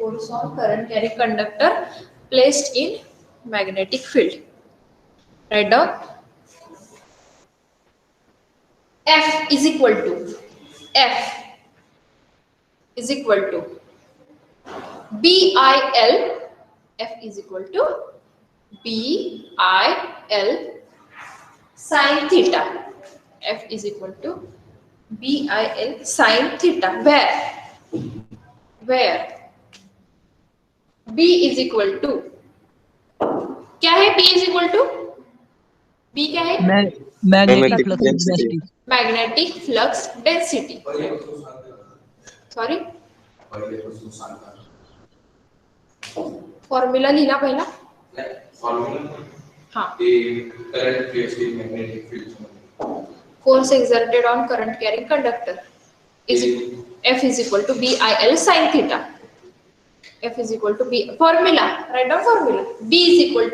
Force on current carrying conductor placed in magnetic field. Write down. F is equal to BIL. F is equal to BIL sin theta. F is equal to BIL sin theta. Where B is equal to क्या है? B is equal to B क्या है? Magnetic flux density. Magnetic flux density. Sorry, formula लिहिला पहिला. हाँ. Current placed in magnetic field. Force exerted on current carrying conductor is F is equal to BIL sin theta. F is equal to B. Formula. Write down formula. B is equal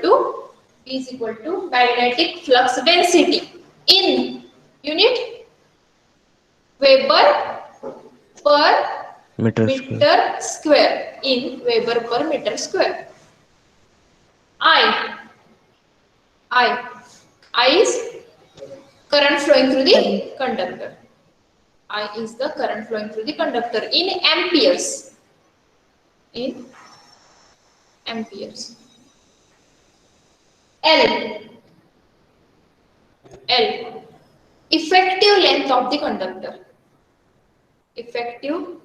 to magnetic flux density in unit Weber per meter square. In Weber per meter square. I is current flowing through the conductor. I is the current flowing through the conductor in amperes. In amperes. L effective length of the conductor. Effective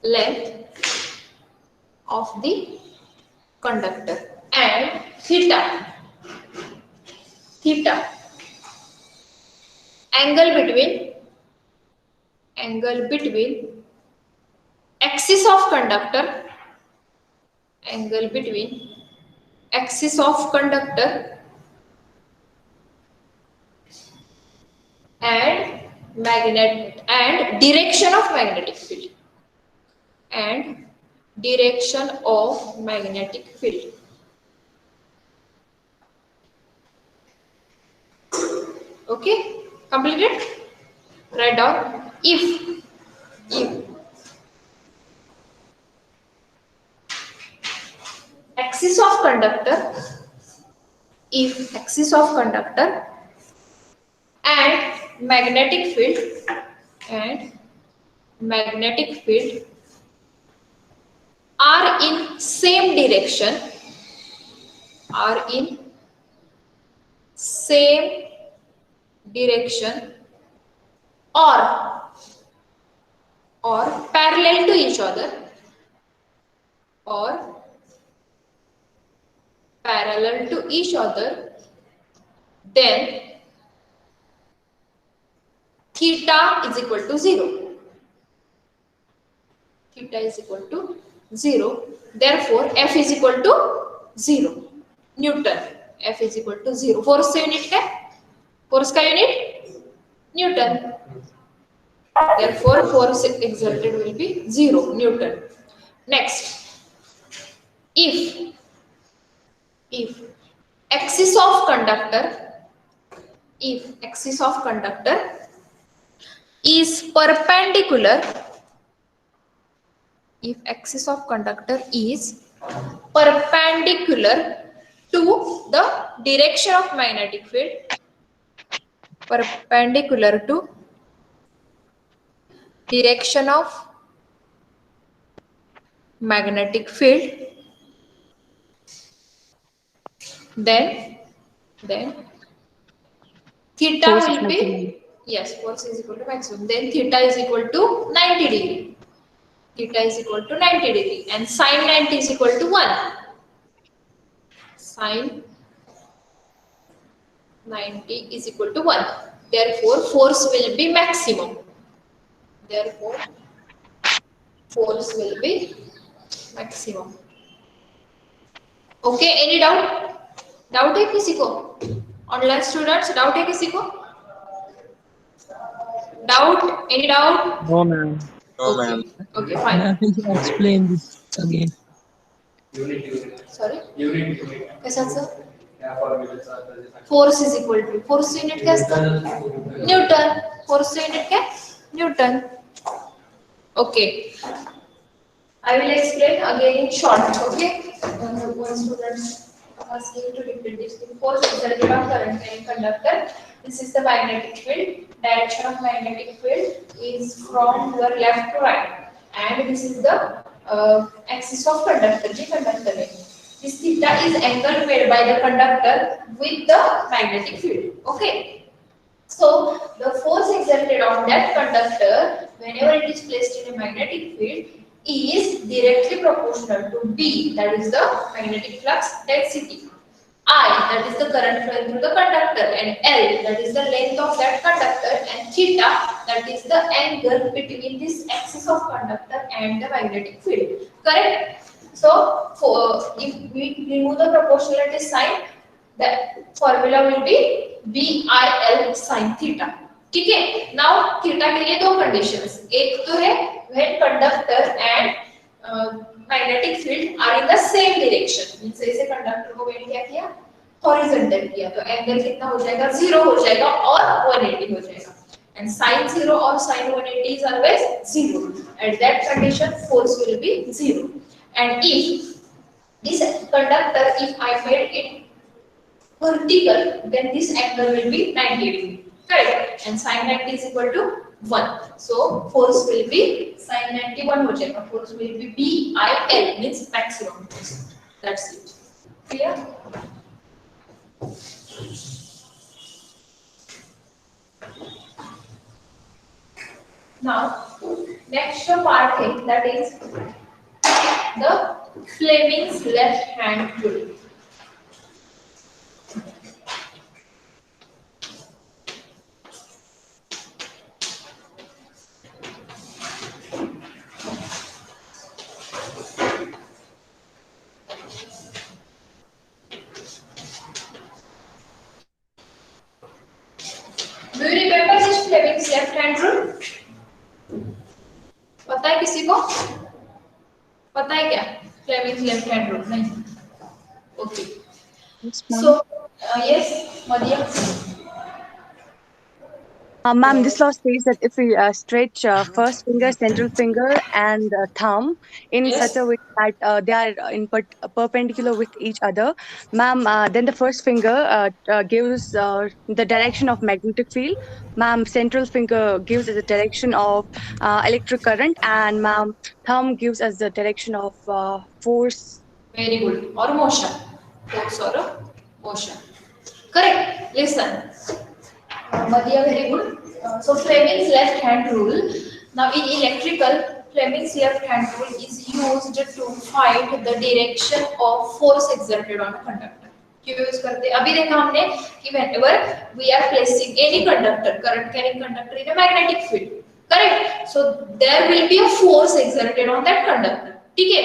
length of the conductor. And theta angle between axis of conductor and direction of magnetic field. Okay, completed. Write down. If axis of conductor and magnetic field are in same direction or parallel to each other then theta is equal to 0. Therefore F is equal to 0 Newton. F is equal to 0. Force unit क्या? Force का unit Newton. Therefore force exerted will be 0 Newton. Next, if axis of conductor is perpendicular to the direction of magnetic field, then theta Force will is be maximum. yes, force is equal to maximum. Then theta is equal to 90 degree. And sin 90 is equal to 1. Sin 90 is equal to 1. Therefore force will be maximum. Okay, any doubt है किसी को? Online students, doubt है किसी को? Any doubt? No, ma'am. Okay, fine. Ma'am, can you explain this again? Sorry? कैसा sir? Force is equal to force unit क्या असतं? Newton. Force unit क्या? Newton. Okay. I will explain again in short. Okay. One student asking to repeat this. Force exerted on current carrying conductor. This is the magnetic field. Direction of magnetic field is from your left to right, and this is the axis of conductor. The conductor. This theta is angle made by the conductor with the magnetic field. Okay. So the force exerted on that conductor whenever it is placed in a magnetic field is directly proportional to B, that is the magnetic flux density, I, that is the current flowing through the conductor, and L, that is the length of that conductor, and theta, that is the angle between this axis of conductor and the magnetic field. Correct? So if we remove the proportionality sign, the formula will be BIL sin theta. ठीक है. Now theta के लिए दो conditions. एक तो है when conductor and magnetic field are in the same direction. Means ऐसे conductor को वेट क्या किया, हॉरिजॉन्टल किया, तो एंगल कितना हो जाएगा, 0 हो जाएगा और 180 हो जाएगा. And sin 0 or sin 180 is always 0. At that condition, force will be 0. And if this conductor, if I made it vertical, then this angle will be 90 degree. Correct? And sin 90 is equal to 1. So force will be sin 91 हो जाएगा. Force will be BIL, means maximum force. That's it. Clear? Now, next part है, that is the Fleming's left hand rule. Do you remember this Fleming's left hand rule? पता है किसी को? पता है क्या? Fleming's left hand rule नहीं? Okay. So yes, Madhya. Ma'am, this law says that if we stretch first finger, central finger, and thumb in Yes. such a way that they are in perpendicular with each other, ma'am, then the first finger gives the direction of magnetic field. Ma'am, central finger gives us the direction of electric current, and ma'am, thumb gives us the direction of force. Very good. Or motion. Force or motion. Correct. Listen. Madhya, very good. So Fleming's left hand rule. Now in electrical, Fleming's left hand rule is used to find the direction of force exerted on a conductor. क्यों use करते हैं? अभी देखा हमने कि whenever we are placing any conductor, current carrying conductor in a magnetic field, correct? So there will be a force exerted on that conductor. ठीक है?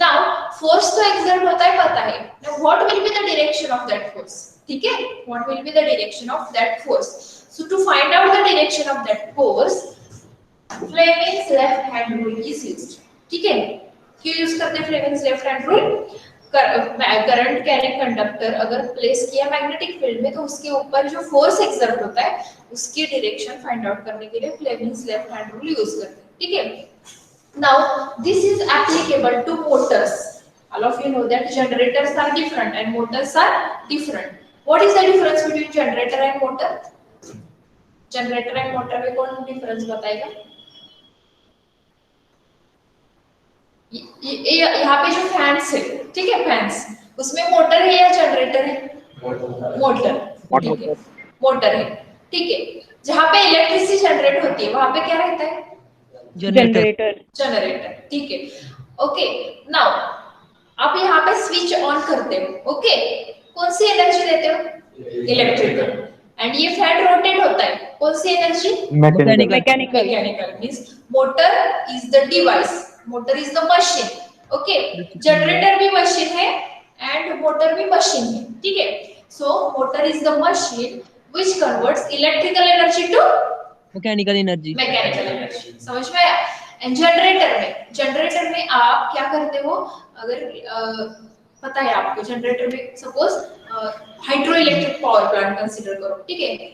Now force तो exert होता है पता है. Now what will be the direction of that force? ठीक है? What will be the direction of that force? So to find out the direction of that force, Fleming's left hand rule is used. ठीक है? क्यों use करते हैं Fleming's left hand rule? Current carrying conductor अगर place किया magnetic field में तो उसके ऊपर जो फोर्स एक्सर्ट होता है उसकी डायरेक्शन फाइंड आउट करने के लिए Fleming's left hand rule use करते हैं. ठीक है? Now this is applicable to motors. All of you know that generators are different and motors are different. What is the difference between generator and motor? Generator and motor में कौन difference बताएगा? यहाँ पे जो फैंस है, ठीक है, fans, उसमें मोटर है या जनरेटर है? मोटर. मोटर है. ठीक है. जहाँ पे इलेक्ट्रिसिटी जनरेट होती है वहाँ पे क्या रहता है? जनरेटर. ठीक है. ओके. नाउ आप यहाँ पे स्विच ऑन करते हो. ओके. कौन सी एनर्जी देते हो? इलेक्ट्रिकल. एंड ये फैन रोटेट होता है. कौन सी energy? Mechanical. Means motor is the device, motor is the machine. Okay. Generator भी मशीन है एंड मोटर भी मशीन है. ठीक है. So motor is the machine which converts electrical energy to mechanical energy. समझ में आया? एंड जनरेटर में आप क्या करते हो? अगर पता है आपको जनरेटर में suppose hydro electric power plant consider करो. ठीक है?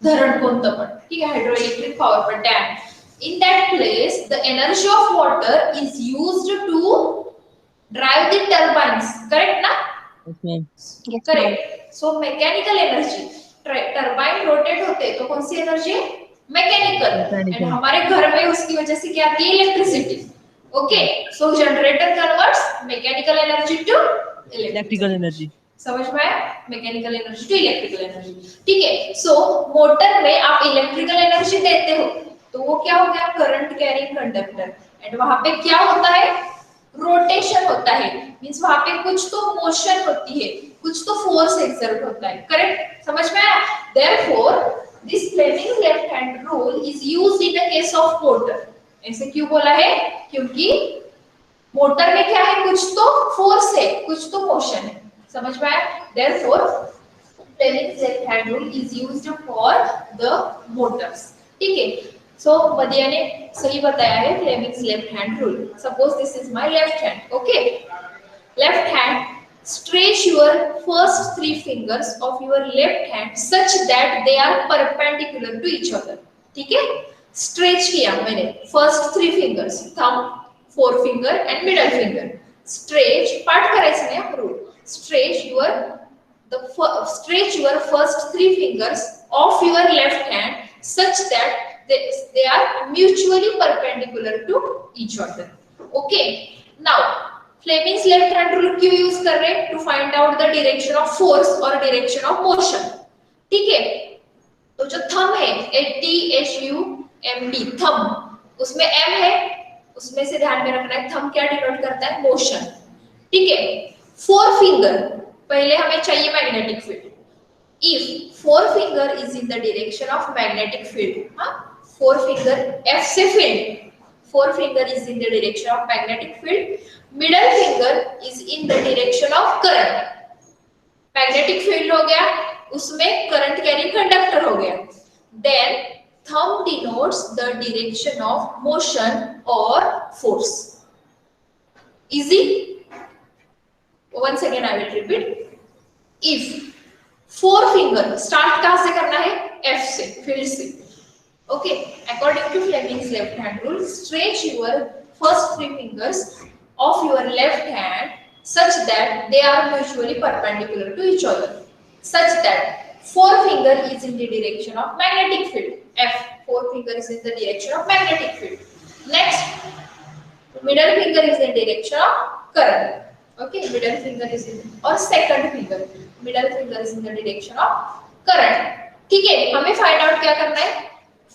धरण कोणतं पण. ठीक आहे? Hydro electric power plant, dam. In that place, the energy of water is used to drive the turbines. Correct na? Yes, ma'am. Yes, ma'am. Correct. So mechanical energy, turbine rotate होते तो कौन सी एनर्जी है? Mechanical. And Mechanical. हमारे घर में उसकी वजह से क्या आती है? Electricity. Okay, so generator converts mechanical energy to Electrical energy. समझ में आया? Mechanical energy to electrical energy. ठीक है. सो मोटर में आप इलेक्ट्रिकल एनर्जी देते हो तो वो क्या हो गया? Current carrying conductor. एंड वहां पे क्या होता है? रोटेशन होता है. मींस वहां पे कुछ तो मोशन होती है, कुछ तो फोर्स एक्सर्ट होता है. करेक्ट? समझ में आया? Therefore this Fleming left hand rule is used in the case of motor. ऐसे क्यों बोला है? क्योंकि मोटर में क्या है? कुछ तो फोर्स है, कुछ तो मोशन है. समझ में आया? Therefore Fleming left hand rule is used for the motors. ठीक है. सो मदिया ने सही बताया है Fleming's left hand rule. Suppose this is my left hand. Okay, left hand, stretch your first three fingers of your left hand such that they are perpendicular to each other. ठीक है. Stretch किया मैंने first three fingers, thumb, four finger and middle finger. Stretch पाठ करायचं नाही rule. Stretch your first three fingers of your left hand such that they are mutually perpendicular to each other. Okay, now Fleming's left hand rule क्यों use कर रहे हैं? To find out the direction of force और direction of motion. ठीक है. तो जो thumb है THUMB थंब, उसमें M है, उसमें से ध्यान में रखना है थंब क्या डिनोट करता है? मोशन. ठीक है. फोर फिंगर, पहले हमें चाहिए magnetic field. If four finger is in the direction of magnetic field, हाँ, फोर फिंगर F से field, four finger is in the direction of magnetic field, middle finger is in the direction of current. magnetic field हो गया, उसमें current carrying conductor हो गया. then thumb denotes the direction of motion or force. easy. once again I will repeat. if four finger, start कहाँ से करना है? F से, field से. Okay, according to Fleming's left hand rule, stretch your first three fingers of your left hand such that they are mutually perpendicular to each other, such that forefinger is in the direction of magnetic field. F, forefinger is in the direction of magnetic field. Next, middle finger is in direction of current. Okay, middle finger is in, or second finger, middle finger is in the direction of current. ठीक है, हमें find out क्या करना है?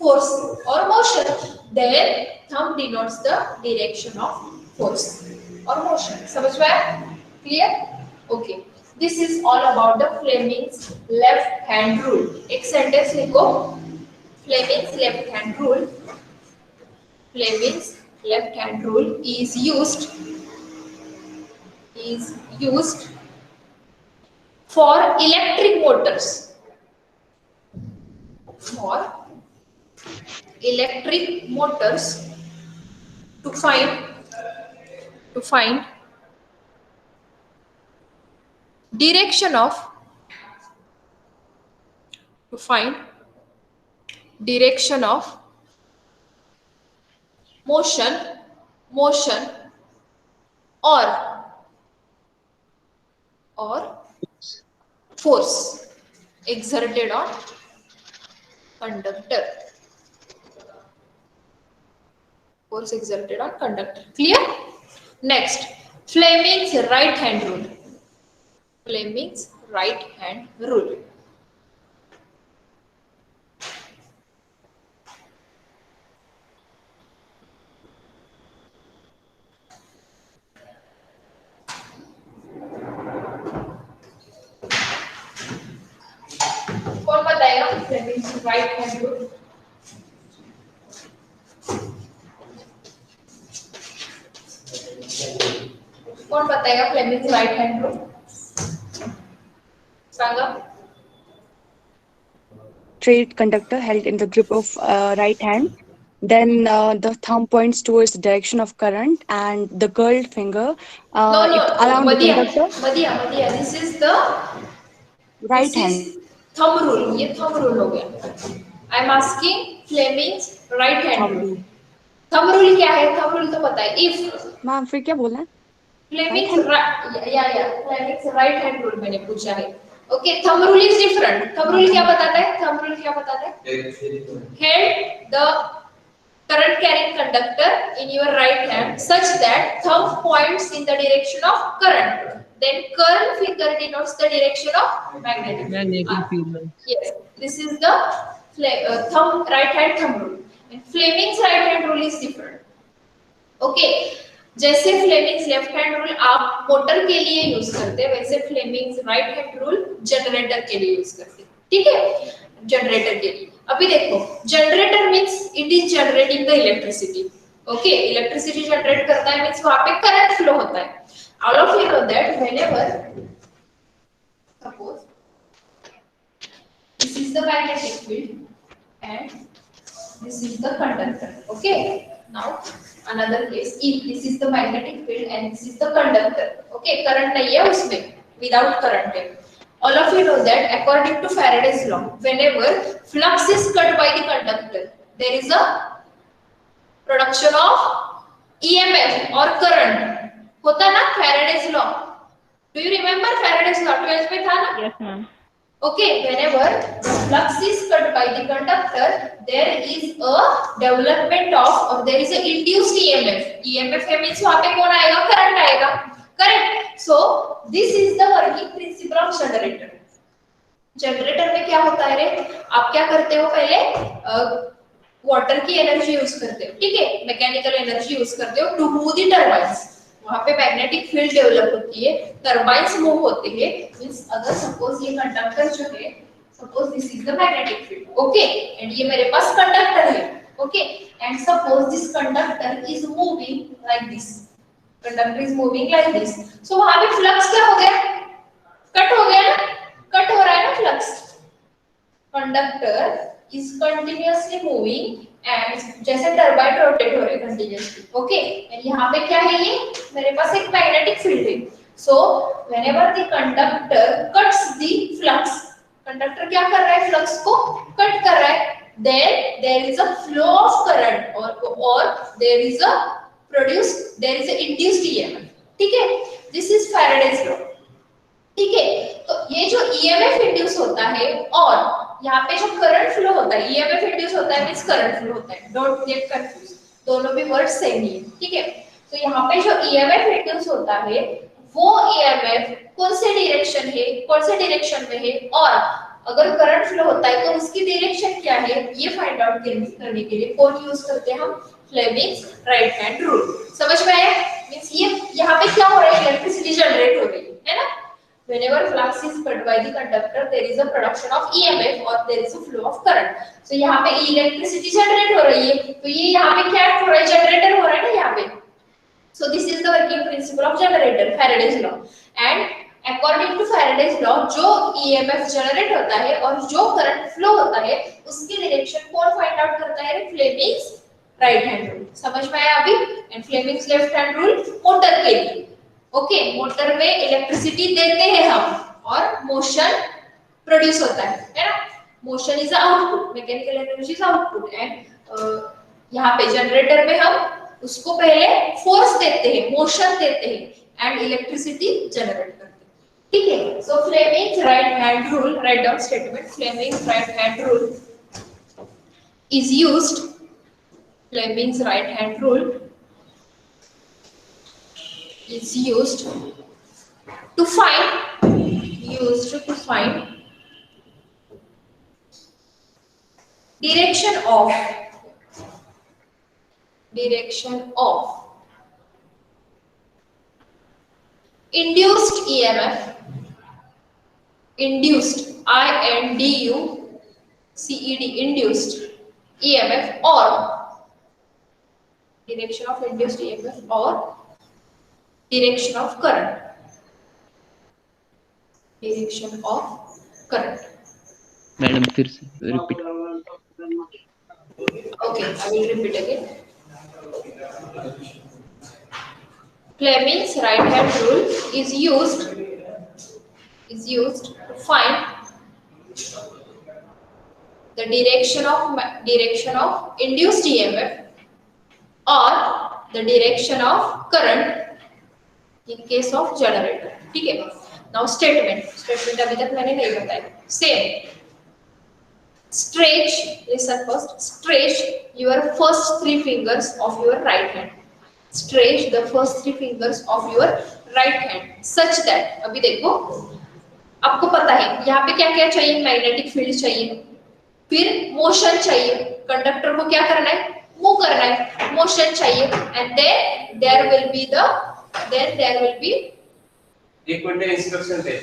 Force or motion. Then thumb denotes the direction of force or motion. समझ में आया? Clear? Okay. This is all about the Fleming's left hand rule. एक sentence लिखो. Fleming's left hand rule. Fleming's left hand rule is used for electric motors. For electric motors to find direction of motion or force exerted on conductor. Force exerted on conductor. Clear? Next, Fleming's right hand rule. Fleming's right hand rule. कौन बताएगा Fleming's right hand rule? कौन बताएगा Fleming's right hand rule? Sanga. Straight conductor held in the grip of right hand. Then the thumb points towards the direction of current, and the curled finger around the conductor. Madhya, this is the Right hand. thumb rule. ये thumb rule हो गया. I am asking Fleming's right hand rule. Thumb rule क्या है? Thumb rule तो पता है, if ma'am फिर क्या बोलना है? फ्लेमिंग्स Right या फ्लेमिंग्स राइट हैंड रूल मैंने पूछा है। Okay, thumb rule is different. Thumb rule क्या बताता है? थंब रूल क्या बताता है? Held the current carrying conductor in your right hand such that thumb points in the direction of current. Then curl finger denotes the direction of magnetic field. Magnetic field. Yes, this is the thumb right hand thumb rule. And Fleming's right hand rule is different. Okay, जैसे Fleming's left hand rule आप motor के लिए use करते हैं, वैसे Fleming's right hand rule generator के लिए use करते हैं। ठीक है, जनरेटर के लिए अभी देखो, generator means it is generating the electricity. Okay, electricity generate करता है मींस वहां पे करंट फ्लो होता है। All of you know that whenever suppose this is the magnetic field and this is the conductor. Okay, now another case, if this is the magnetic field and this is the conductor. Okay, current nahi hai usme, without current hai. All of you know that according to Faraday's law, whenever flux is cut by the conductor, there is a production of EMF or current. होता ना Faraday's law? Do you remember Faraday's law? 12th में था ना? Yes ma'am. Okay, whenever the flux is cut by the conductor, there is a development of or there is a induced EMF. EMF means वहाँ पे कौन आएगा? Current आएगा. Correct. So this is the working principle of generator. Generator में क्या होता है रे? आप क्या करते हो? पहले वाटर की एनर्जी यूज करते हो, ठीक है, मैकेनिकल एनर्जी यूज करते हो टू मूव द टरबाइंस। वहां पे मैग्नेटिक फील्ड डेवलप होती है, टरबाइंस मूव होते हैं। मींस अगर सपोज ये कंडक्टर जो है, suppose this is the magnetic field, okay, and ये मेरे पास कंडक्टर है, okay, and suppose this conductor is moving like this, conductor is moving like this, so वहां पे फ्लक्स क्या हो गया? कट हो गया ना, कट हो रहा है ना flux. Conductor is continuously moving and जैसे टरबाइन रोटेट हो रहे कंटिन्यूअसली, ओके, एंड यहाँ पे क्या है? ये मेरे पास एक मैग्नेटिक फील्ड है। So whenever the conductor cuts the flux, conductor क्या कर रहा है? फ्लक्स को कट कर रहा है, then there is a flow of current or there is a induced EMF। ठीक है, दिस इज फैराडेज लॉ। ठीक है, तो ये जो ईएमएफ इंड्यूस होता है और यहाँ पे जो करंट फ्लो होता है, ईएमएफ इंड्यूस होता है मींस करंट फ्लो होता है, डोंट गेट कंफ्यूज, दोनों भी वर्ड सेम ही है। ठीक है, तो यहाँ पे जो ईएमएफ इंड्यूस होता है वो ईएमएफ कौन से डायरेक्शन है, कौन से डायरेक्शन में है, और अगर करंट फ्लो होता है तो उसकी डायरेक्शन क्या है, ये फाइंड आउट करने के लिए कौन यूज करते हैं हम? Fleming's right hand rule. समझ में आया? मींस ये यहाँ पे क्या हो रहा है? इलेक्ट्रिसिटी जनरेट हो रही है ना। Whenever flux is cut by the conductor, there is a production of EMF or there is a flow of current. So यहाँ पे इलेक्ट्रिसिटी जनरेट हो रही है, तो ये यहाँ पे क्या हो रहा है? जनरेटर हो रहा है ना यहाँ पे। So this is the working principle of generator, Faraday's law. And according to Faraday's law, जो EMF जनरेट होता है और जो करंट फ्लो होता है, उसकी डायरेक्शन कौन फाइंड आउट करता है? Fleming's right hand rule. समझ में आया अभी? And Fleming's left hand rule motor के लिए। ओके, मोटर में इलेक्ट्रिसिटी देते हैं हम और मोशन प्रोड्यूस होता है ना। Motion is output, mechanical energy is output, and यहाँ पे जनरेटर में हम उसको पहले फोर्स देते हैं, मोशन देते हैं एंड इलेक्ट्रिसिटी जनरेट करते हैं। ठीक है, so Fleming's right hand rule, right down statement, Fleming's right hand rule is used, Fleming's right hand rule is used to find direction of induced EMF, induced induced EMF or direction of induced EMF or direction of current, madam फिर से repeat. Okay, I will repeat again. Fleming's right hand rule is used to find the direction of induced EMF or the direction of current in case of generator. ठीक है. Now statement अभी तक मैंने नहीं बताया. Same. Stretch, listen first. Stretch your first three fingers of your right hand. Stretch the first three fingers of your right hand such that, अभी देखो, आपको पता है यहाँ पे क्या क्या चाहिए, मैग्नेटिक फील्ड चाहिए, फिर मोशन चाहिए, कंडक्टर को क्या करना है, मूव करना है, मोशन चाहिए, and then there will be एक मिनट इंस्ट्रक्शन दे.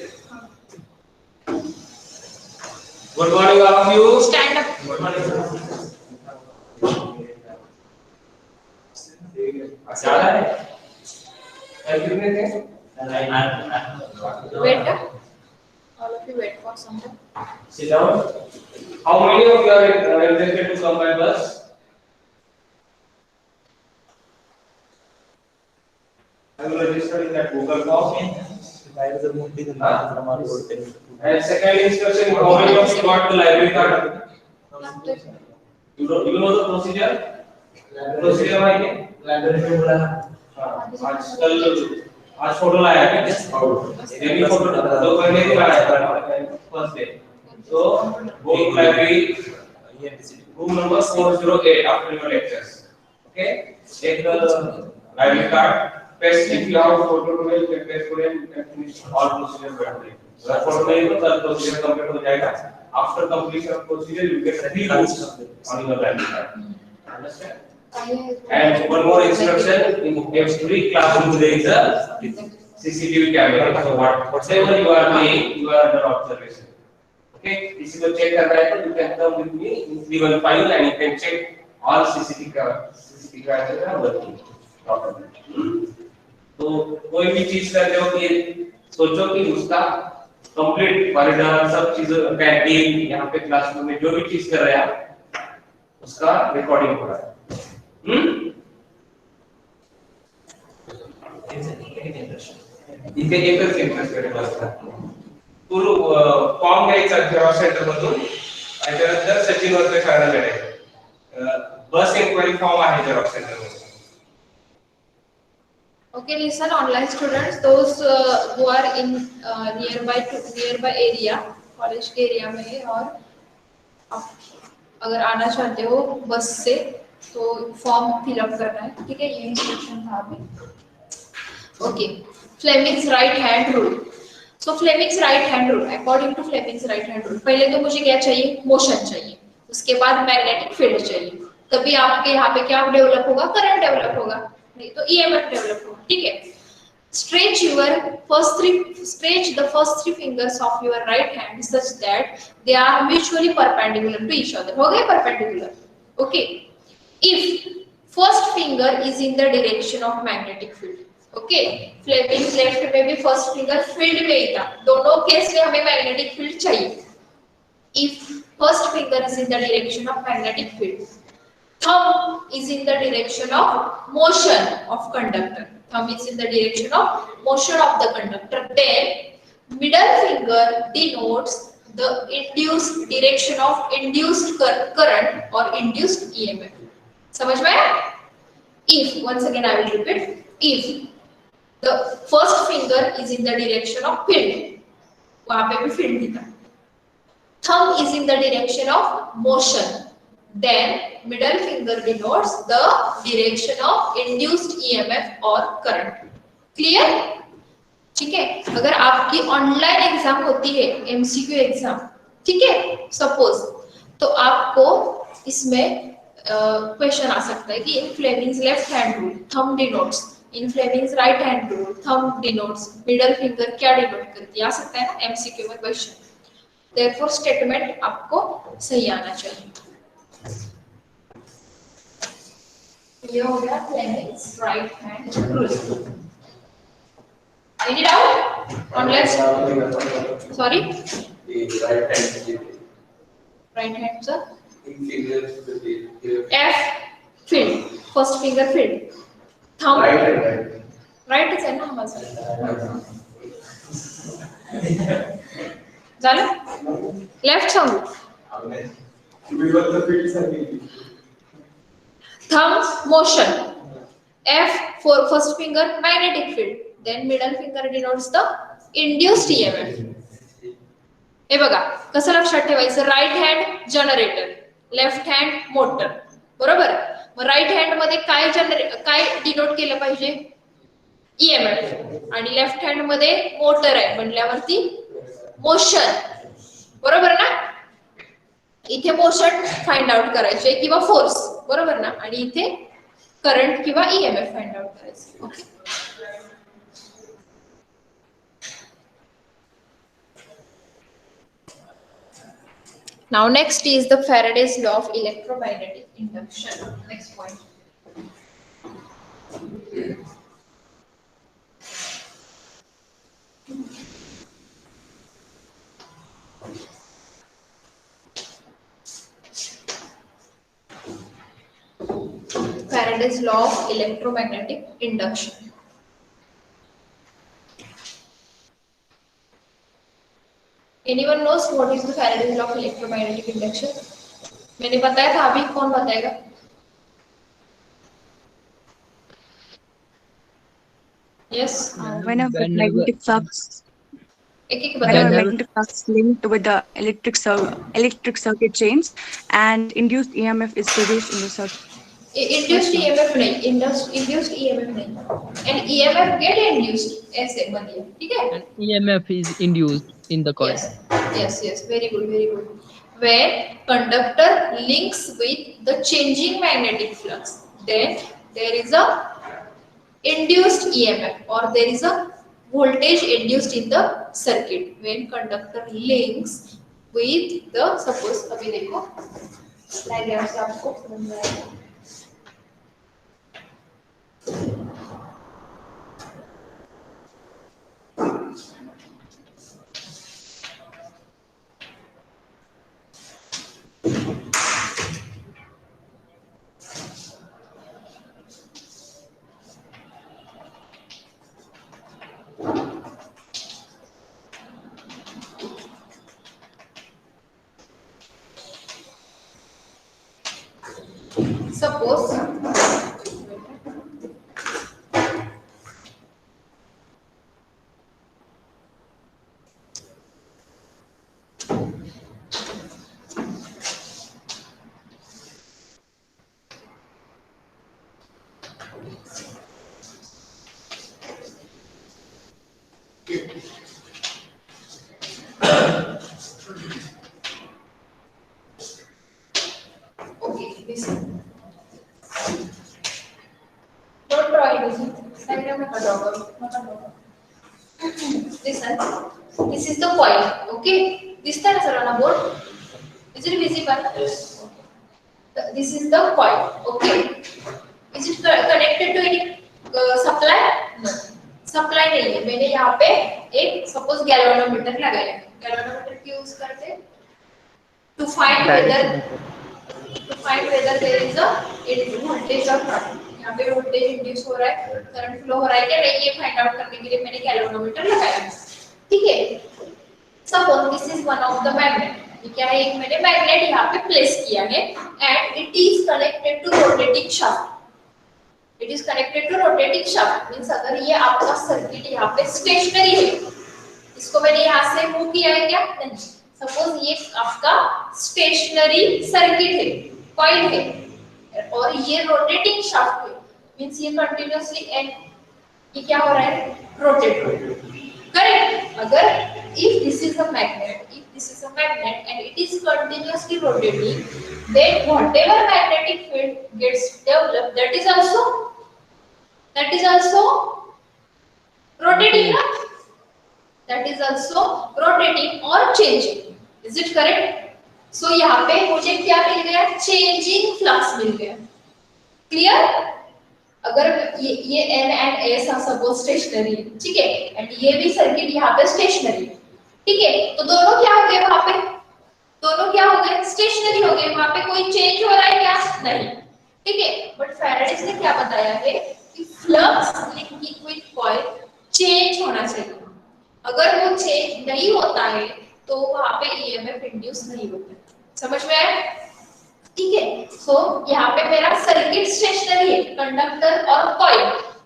Good morning all of you. Stand up. ज्यादा है कितने थे? Wait, all of you wait for some time. Sit down. How many of you are interested to come by bus? I will register in that Google Form. And second instruction, how many of you got the library card? You know the procedure? Procedure है library में बोला. आज photo लाया है ये भी photo दो करने के लाया है first day. So go to library room number 408 after your lectures. Okay, take the library card, paste if you have photo today, you can paste today, you can finish all procedure today. अगर photo नहीं तो तब procedure complete हो जाएगा. After completion of procedure you get 3 books on your library card. Understand? And one more instruction, in every classroom there is a CCTV camera. So whatever you are doing, you are under observation. Okay, this is a check करना है तो you can come with me in 315 and you can check all CCTV cameras are working properly. तो कोई भी चीज करते हो कि सोचो कि उसका कंप्लीट कॉरिडोर सब चीजों कैंटीन यहाँ पे क्लासरूम में जो भी चीज कर रहे हैं आप उसका रिकॉर्डिंग हो रहा है. इथे एकच इंटरेस्ट कडे असतात. पूर्ण फॉर्म घ्यायचा जेव्हा सेंटर मधून त्याच्यानंतर सचिन वर्ग शाळेकडे बस इन्क्वायरी फॉर्म आहे जेव्हा सेंटर मध्ये. Okay, listen, online students, those who are in nearby area, college के एरिया में, और आप अगर आना चाहते हो बस से तो फॉर्म फिलअप करना है. ठीक है, ये इंस्ट्रक्शन था अभी. Okay, Fleming's right hand rule. So Fleming's right hand rule, according to Fleming's right hand rule, पहले तो मुझे क्या चाहिए, मोशन चाहिए, उसके बाद मैग्नेटिक फील्ड चाहिए, तभी आपके यहाँ पे क्या डेवलप होगा, करंट डेवलप होगा, नहीं तो ईएमएफ डेवलप होगा. ठीक है. Stretch the first three fingers of your right hand such that they are mutually perpendicular to each other. हो गए perpendicular. Okay. If first finger is in the direction of magnetic field. Okay. Fleming's left में भी first finger field में ही था. दोनों case में हमें magnetic field चाहिए. If first finger is in the direction of magnetic field, thumb is in the direction of motion of conductor. Thumb is in the direction of motion of the conductor. Then middle finger denotes the induced direction of induced current or induced EMF. समझ में? If, once again I will repeat, if the first finger is in the direction of field, वहाँ पे भी field दिखा. Thumb is in the direction of motion. Then middle finger denotes the direction of induced EMF or current. Clear? ठीक है. अगर आपकी online exam होती है, एमसीक्यू एग्जाम, ठीक है, सपोज, तो आपको इसमें क्वेश्चन आ सकता है कि इन Fleming's left hand rule thumb denotes, इन Fleming's right hand rule thumb denotes, middle finger क्या डिनोट करती है, आ सकता है ना एमसीक्यू में क्वेश्चन. देयरफॉर स्टेटमेंट आपको सही आना चाहिए. ये हो गया Fleming's right hand rule. Read it out. Unless, sorry. Right hand, sir. F field. First finger field. Thumb. Right is ना हमारा. झालं? Left सांगू. thumb motion, F for first finger magnetic field, then middle finger denotes the induced EMF. हे बघा कसं लक्षात ठेवायचं, right hand generator, left hand motor, बरोबर. मग राईट हँड मध्ये काय डिनोट केलं पाहिजे, ईएमएफ, आणि लेफ्ट हँड मध्ये मोटर आहे म्हणल्यावरती मोशन, बरोबर ना. इथे मोशन फाइंड आउट करायचे किंवा फोर्स, बरोबर ना, आणि इथे करंट किंवा ईएमएफ फाइंड आउट करायचे. Okay. Now next is the Faraday's law of electromagnetic induction. Next point. Faraday's law of electromagnetic induction. Anyone knows what is the Faraday's law of electromagnetic induction? मैंने बताया था, अभी कौन बताएगा? Yes. Whenever magnetic flux, एक whenever बताएगा. magnetic flux linked with the electric circuit chains, and induced EMF is produced in the circuit. Induced EMF नहीं, induced EMF नहीं, and EMF get induced ऐसे बनिए, ठीक है? And EMF is induced in the coil. Yes, very good, very good. When conductor links with the changing magnetic flux, then there is a induced EMF or there is a voltage induced in the circuit. When conductor links with the, suppose अभी देखो diagram से आपको समझ में आएगा. Suppose okay, listen. Don't draw it, listen. Diagram में draw करो, मत draw. Listen. This is the coil, okay? This time sir on a board. Is it visible? Yes. This is the coil, okay? Is it connected to any supply? No. Supply नहीं है. मैंने यहाँ पे एक suppose galvanometer लगाया है. Galvanometer क्यों use करते हैं? To find whether there is a voltage or not. यहाँ पे voltage induce हो रहा है, current flow हो रहा है क्या नहीं, ये find out करने के लिए मैंने galvanometer लगाया है. ठीक है? Suppose this is one of the magnet. ये क्या है, एक मैंने magnet यहाँ पे place किया है and it is connected to rotating shaft. It is connected to rotating shaft means अगर ये आपका सर्किट यहाँ पे स्टेशनरी है, इसको मैंने यहाँ से मूव किया है क्या, नहीं. सपोज ये आपका स्टेशनरी सर्किट है, कॉइल है, और ये रोटेटिंग शाफ्ट है, मींस ये कंटिन्यूअसली एंड ये क्या हो रहा है, रोटेट हो रहा है, करेक्ट. अगर if this is a magnet and it is continuously rotating, then whatever magnetic field gets developed, that is also rotating, that is also rotating or changing. Is it correct? So यहाँ पे मुझे क्या मिल गया, changing flux मिल गया. Clear? अगर ये N and S are suppose stationary, ठीक है, and ये भी सर्किट यहाँ पे stationary, ठीक है, तो दोनों क्या हो गए वहाँ पे, दोनों क्या हो गए, स्टेशनरी हो गए. वहाँ पे कोई चेंज हो रहा है क्या, नहीं, ठीक है. बट फैराडे ने क्या बताया है कि flux linking with coil change होना चाहिए. अगर वो चेंज नहीं होता है तो वहाँ पे ईएमएफ इंड्यूस नहीं होता है. समझ में आया? ठीक है। सो यहाँ पे मेरा सर्किट स्टेशनरी है, कंडक्टर और कॉइल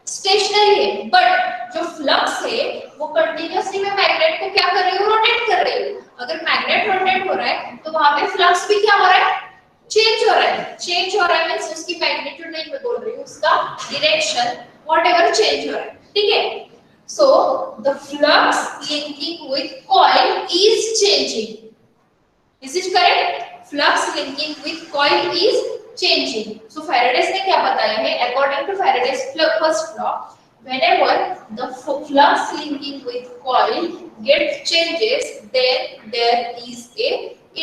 स्टेशनरी है, बट जो फ्लक्स है वो कंटिन्यूअसली मैं मैग्नेट को क्या कर रही हूँ, रोटेट कर रही हूँ। अगर मैग्नेट रोटेट हो रहा है तो वहां पे फ्लक्स भी क्या हो रहा है, चेंज हो रहा है। चेंज हो रहा है मींस उसकी मैग्नीट्यूड नहीं मैं बोल रही हूँ, उसका डायरेक्शन व्हाटएवर चेंज हो रहा है, ठीक है। So the flux linking with coil is changing, is it correct? Flux linking with coil is changing. So Faraday's ने क्या बताया है, according to Faraday's first law, whenever the flux linking with coil get changes, then there is a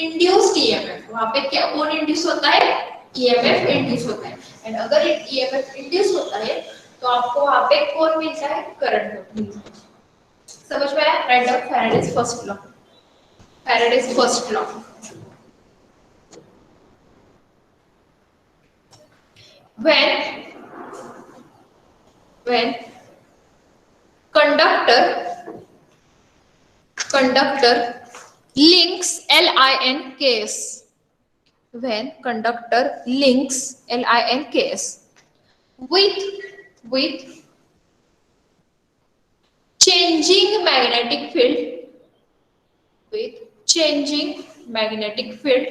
induced EMF. वहाँ पे क्या कौन induce होता है, EMF इंड्यूस होता है। एंड अगर ये EMF इंड्यूस होता है तो आपको वहाँ पे कौन मिलता है, करंट। समझ में आया? Write down Faraday's first law, Faraday's first law. When conductor links LINKS, when conductor links LINKS with changing magnetic field, with changing magnetic field,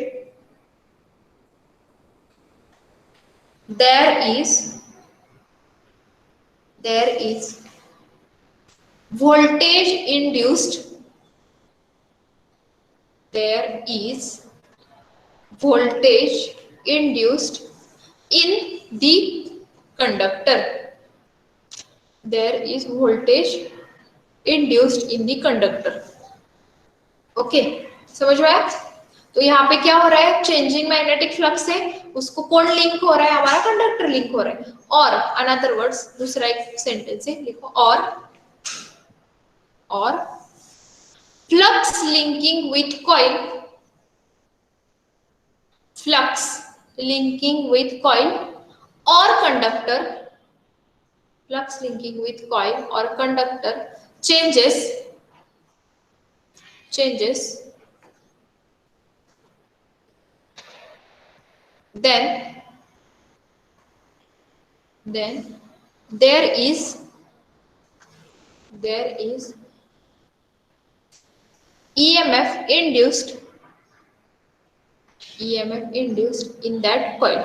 there is voltage induced, there is voltage induced in the conductor, there is voltage induced in the conductor. Okay, समझ में आया? तो यहाँ पे क्या हो रहा है, चेंजिंग मैग्नेटिक फ्लक्स है, उसको कौन लिंक हो रहा है, हमारा कंडक्टर लिंक हो रहा है। और अनदर वर्ड्स, दूसरा एक सेंटेंस है, लिखो और flux linking with coil, flux linking with coil और conductor, flux linking with coil और conductor changes then there is EMF induced in that coil.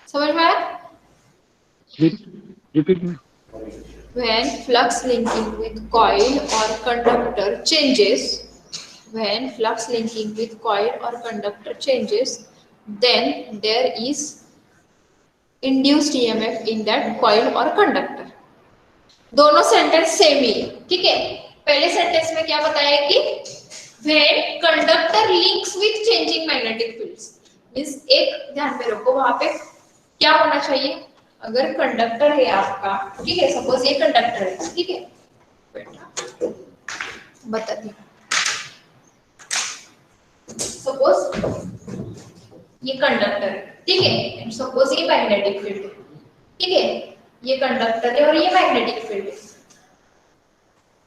समझ में आया? Repeat me. When flux linking with coil or conductor changes, when flux linking with coil or conductor changes, then there is induced EMF in that coil or conductor. दोनों sentence same ही है, ठीक है। पहले sentence में क्या बताया कि when conductor links with changing magnetic fields, means एक ध्यान में रखो, वहां पे क्या होना चाहिए, अगर कंडक्टर है आपका, ठीक है, सपोज ये कंडक्टर है, ठीक है, बेटा बता दी, सपोज ये कंडक्टर है, ठीक है, एंड सपोज ये मैग्नेटिक फील्ड है, ठीक है, ये कंडक्टर है और ये मैग्नेटिक फील्ड है।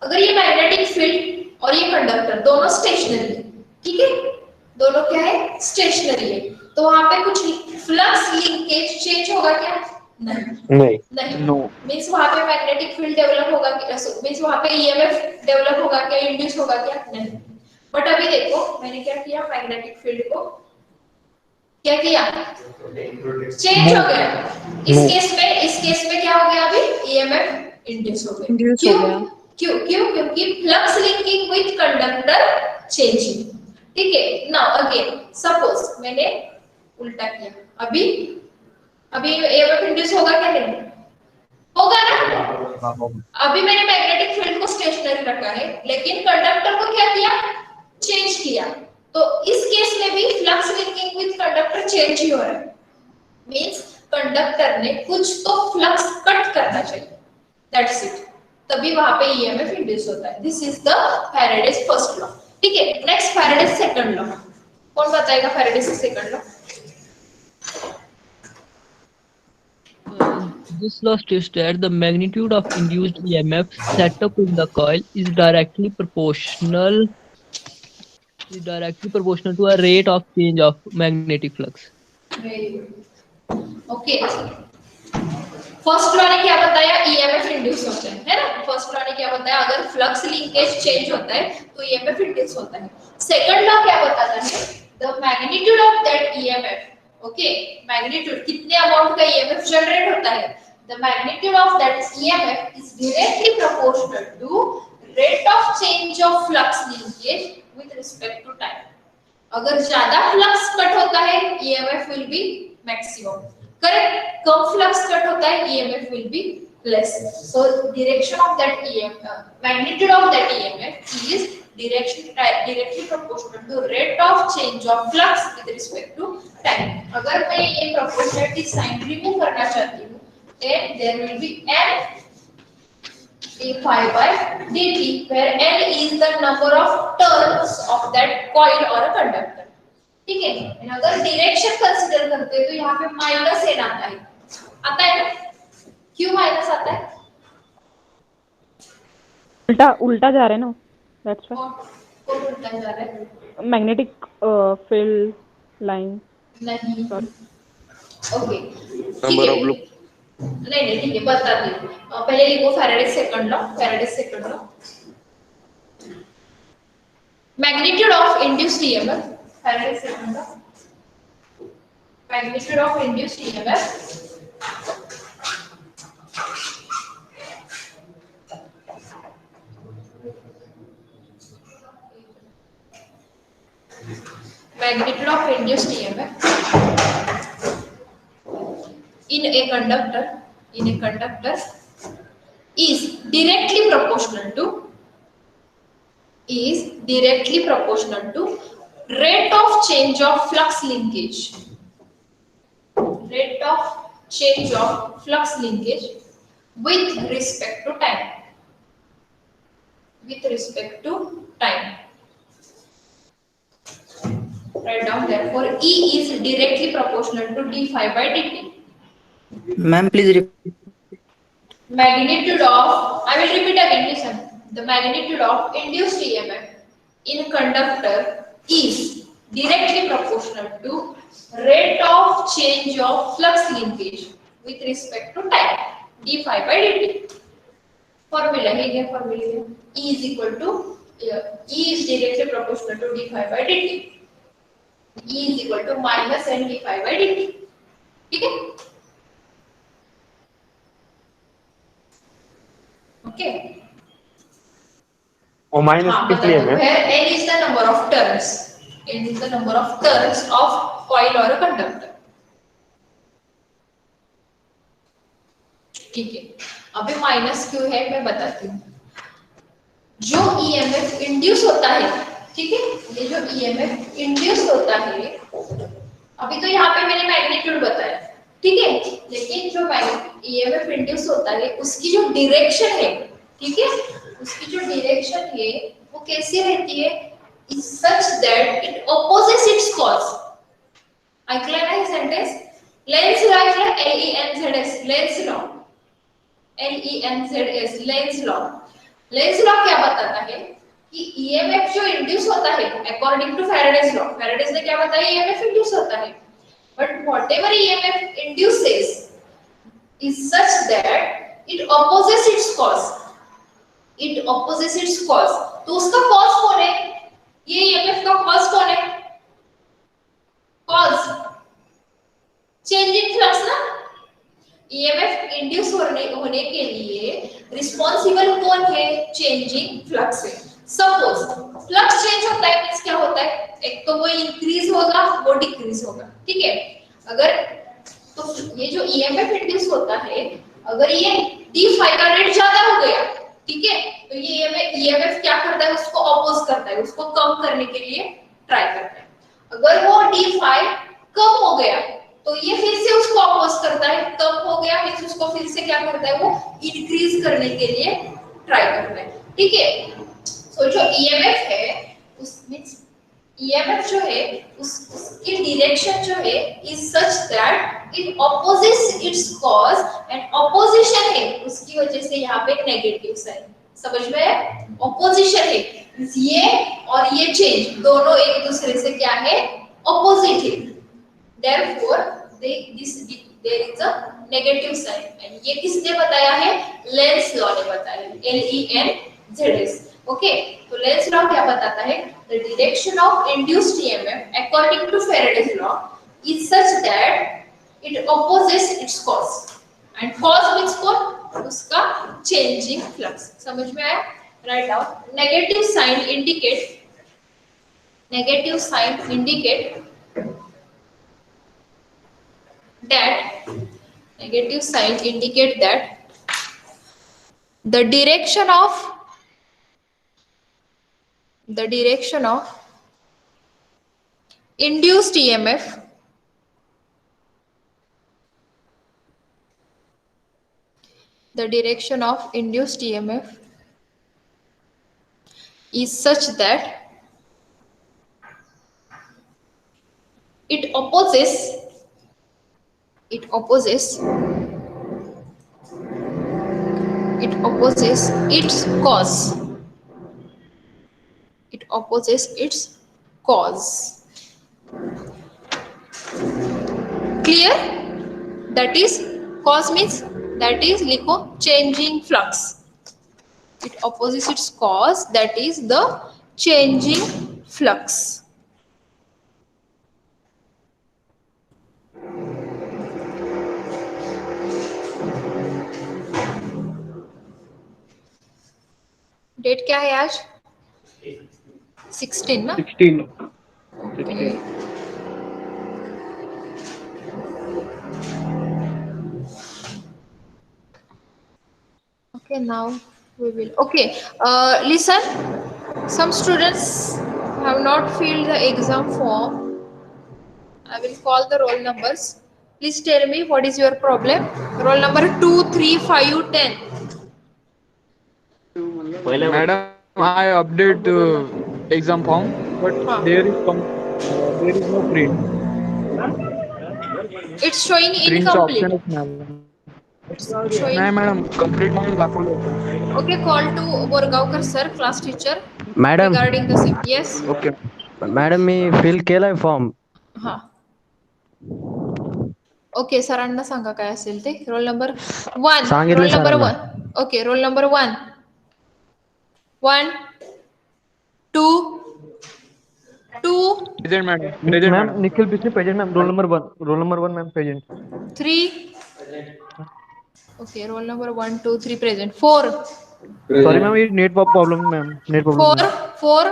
अगर ये मैग्नेटिक फील्ड और ये कंडक्टर दोनों स्टेशनरी है, ठीक है, दोनों क्या है, स्टेशनरी है, तो वहां पे कुछ फ्लक्स लिंकेज चेंज होगा क्या, नहीं, नो, मींस वहां पे मैग्नेटिक फील्ड डेवलप होगा क्या, मींस वहां पे ईएमएफ डेवलप होगा क्या, इंड्यूस होगा क्या, नहीं। बट अभी देखो मैंने क्या किया, मैग्नेटिक फील्ड को क्या किया, चेंज हो गया। इस केस में क्या हो गया, अभी ईएमएफ इंड्यूस हो गया। क्यों? क्योंकि flux linking with conductor changing, ठीक है। नाउ अगेन सपोज मैंने उल्टा किया, अभी ईएमएफ इंड्यूस होगा क्या, नहीं होगा ना। अभी मैंने मैग्नेटिक फील्ड को स्टेशनरी रखा है, लेकिन कंडक्टर को क्या किया, चेंज किया, तो इस केस में भी flux linking with conductor change ही हो रहा है, मींस कंडक्टर ने कुछ तो फ्लक्स कट करना चाहिए, दैट्स इट, तभी वहां पे ईएमएफ इंड्यूस होता है। This is the Faraday's first law, ठीक है। नेक्स्ट फैराडेज सेकंड लॉ, कौन बताएगा Faraday's second law? This law states that the magnitude of induced EMF set up in the coil is directly proportional is directly proportional to a rate of change of magnetic flux. Very good, okay. First law ने क्या बताया, EMF induce होता है ना। First law ने क्या बताया, अगर फ्लक्स लिंकेज चेंज होता है तो ईएमएफ इंड्यूस होता है। सेकंड लॉ क्या बताता है, the magnitude of that EMF, okay, magnitude कितने अमाउंट का ईएमएफ जनरेट होता है, the magnitude of that EMF is directly proportional to rate of change of flux linkage with respect to time. अगर ज्यादा flux cut होता है EMF will be maximum, correct. कम flux cut होता है EMF will be less. So direction of that EMF, magnitude of that EMF is directly proportional to rate of change of flux with respect to time. अगर मैं ये proportionality sign remove करना चाहती हूं, then there will be n d phi by dt, where n is the number of turns of that coil or a conductor, ठीक है। and अगर direction consider करते हैं तो यहाँ पे माइनस n आता है ना, क्यों माइनस आता है, उल्टा जा रहा है ना, दैट्स व्हाई। कौन उल्टा जा रहा है, मैग्नेटिक फील्ड लाइन नहीं, ओके, नंबर ऑफ लूप, नहीं ठीक है, बताती हूँ। पहले लिखो Faraday second law, Faraday second law, magnitude of induced EMF, Faraday second law, magnitude of induced EMF magnitude of induced EMF in a conductor is directly proportional to rate of change of flux linkage, with respect to time, write down, therefore E is directly proportional to d phi by dt. Ma'am, please repeat. Magnitude of, I will repeat again, listen. The magnitude of induced EMF in conductor is directly proportional to rate of change of flux linkage with respect to time, d phi by dt. Formula है, formula E is equal to E is directly proportional to d phi by dt. E is equal to minus n d phi by dt, ठीक है, okay. और minus किस लिए है? n is the number of turns, n is the number of turns of coil or a conductor, ठीक है। अभी minus क्यों है मैं बताती हूँ। जो ईएमएफ इंड्यूस होता है, ठीक है, ये जो ईएमएफ इंड्यूस होता है, अभी तो यहाँ पे मैंने मैग्नीट्यूड बताया, ठीक है, लेकिन जो ईएमएफ इंड्यूस होता है उसकी जो डायरेक्शन है, ठीक है, उसकी जो डायरेक्शन है वो कैसी रहती है, is such that it opposes its cause. ऐकलं ना हे सेंटेंस, लेन्स लॉ ऐकलं, LENZS, Lenz's law, LENZS, Lenz's law. Lenz's law क्या बताता है कि ईएमएफ जो इंड्यूस होता है according to Faraday's law, Faraday's ने क्या बताया, ईएमएफ इंड्यूस होता है, but whatever EMF induces is such that it opposes its cause, तो उसका कॉज कौन है, ये ईएमएफ का कॉज कौन है, कॉज चेंज इन फ्लक्स ना। ईएमएफ इंड्यूस होने के लिए रिस्पांसिबल कौन है, चेंजिंग फ्लक्स है। सपोज फ्लक्स चेंज होता है मींस क्या होता है, एक तो वो इंक्रीज होगा वो डिक्रीज होगा, ठीक है। अगर तो ये जो ईएमएफ इंड्यूस होता है, अगर ये डी फाई का रेट ज्यादा हो गया, ठीक है, तो ये ईएमएफ क्या करता है, उसको अपोज करता है, उसको कम करने के लिए ट्राई करता है। अगर वो डी फाई कम हो गया तो ये फिर से उसको अपोज करता है, कम हो गया मींस उसको फिर से क्या करता है, वो इंक्रीज करने के लिए ट्राई करता है, ठीक है। तो जो ईएमएफ है उस मींस ईएमएफ जो है उसकी डायरेक्शन जो है is such that it opposes its cause, and opposition है उसकी वजह से यहाँ पे नेगेटिव साइन, समझ में? ऑपोजिशन है, ये और ये चेंज दोनों एक दूसरे से क्या है? ऑपोजिट है। Therefore, there is a negative sign. And ये किसने बताया है? लेंस लॉ ने बताया है। LENZS. ओके, तो लेंस लॉ क्या बताता है? The direction of induced EMF according to Faraday's law is such that it opposes its cause. And cause means कौन? उसका changing flux. समझ में आया? Write down. Negative sign indicate that negative sign indicate that the direction of induced EMF is such that it opposes its cause. It opposes its cause. Clear? That is, cause means, that is लिखो changing flux. It opposes its cause, that is the changing flux. Date क्या है आज? 16 ना? 16. Okay. Okay, now we will. Okay, listen. Some students have not filled the exam form. I will call the roll numbers. Please tell me what is your problem. Roll number 2, 3, 5, 10. Madam, I update the exam form, but there is no print. It's showing Print option incomplete. is madam. It's showing. नाही madam, complete म्हणून दाखवलं. Okay, call to Borgaonkar sir, class teacher. Madam. Regarding the same. Yes. Okay. Madam मी fill केलाय form. हा. Okay, सरांना सांगा काय असेल ते. Roll number 1. सांगितलं रोल नंबर सरांना. 1. Okay, roll number 1. 1 2 2 Present madam. Present ma'am madam. Nikhil Bisne present ma'am. Roll number 1 ma'am present. 3. Okay, roll number 1 2 3 present. 4 sorry ma'am, ये net problem ma'am. Net problem. 4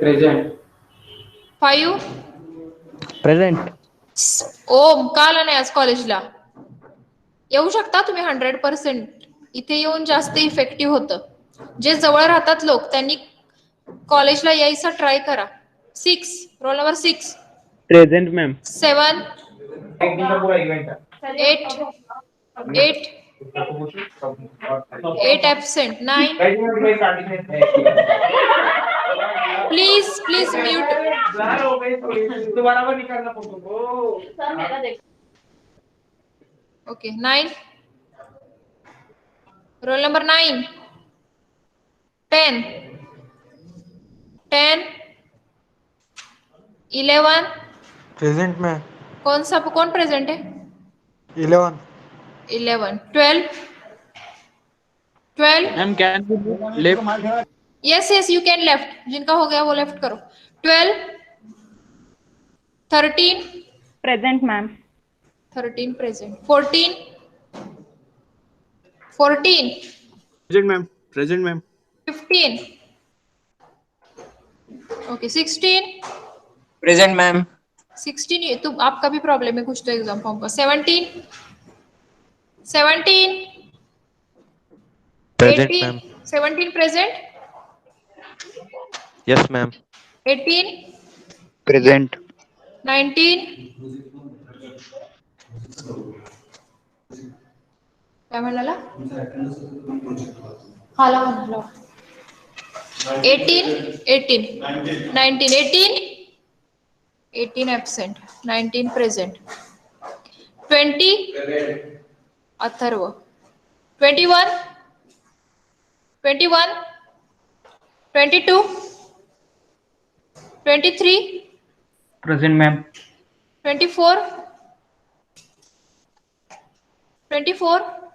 Present. 5. Present. Om काल नाही आज कॉलेजला येऊ शकता तुम्ही 100%. इथे येऊन जास्त इफेक्टिव्ह होतं. जे जवळ राहतात लोक त्यांनी कॉलेजला यायचं ट्राय करा. 6. Roll number 6. Present ma'am. 7 8 absent. 9. Please mute. Okay, 9. Roll number 9. 10 11. Present ma'am. कौन प्रेजेंट है? 11. 12. Ma'am, can you left? Yes, you can left. जिनका हो गया वो लेफ्ट करो. 12. 13. Present, ma'am. 13 present. 14. 14. Present ma'am. Present ma'am. 15. Okay, 16. Present ma'am. 16 तो आपका भी प्रॉब्लम है कुछ तो एग्जाम फॉर्म का. 17. 18. 17 present. Yes ma'am. 18. प्रेजेंट. 19. काय म्हणाला? हा लावा. 18. 18 absent. 19 present. 20. Atharva. 21. 21, 22, 23, Present, ma'am. 24, 24,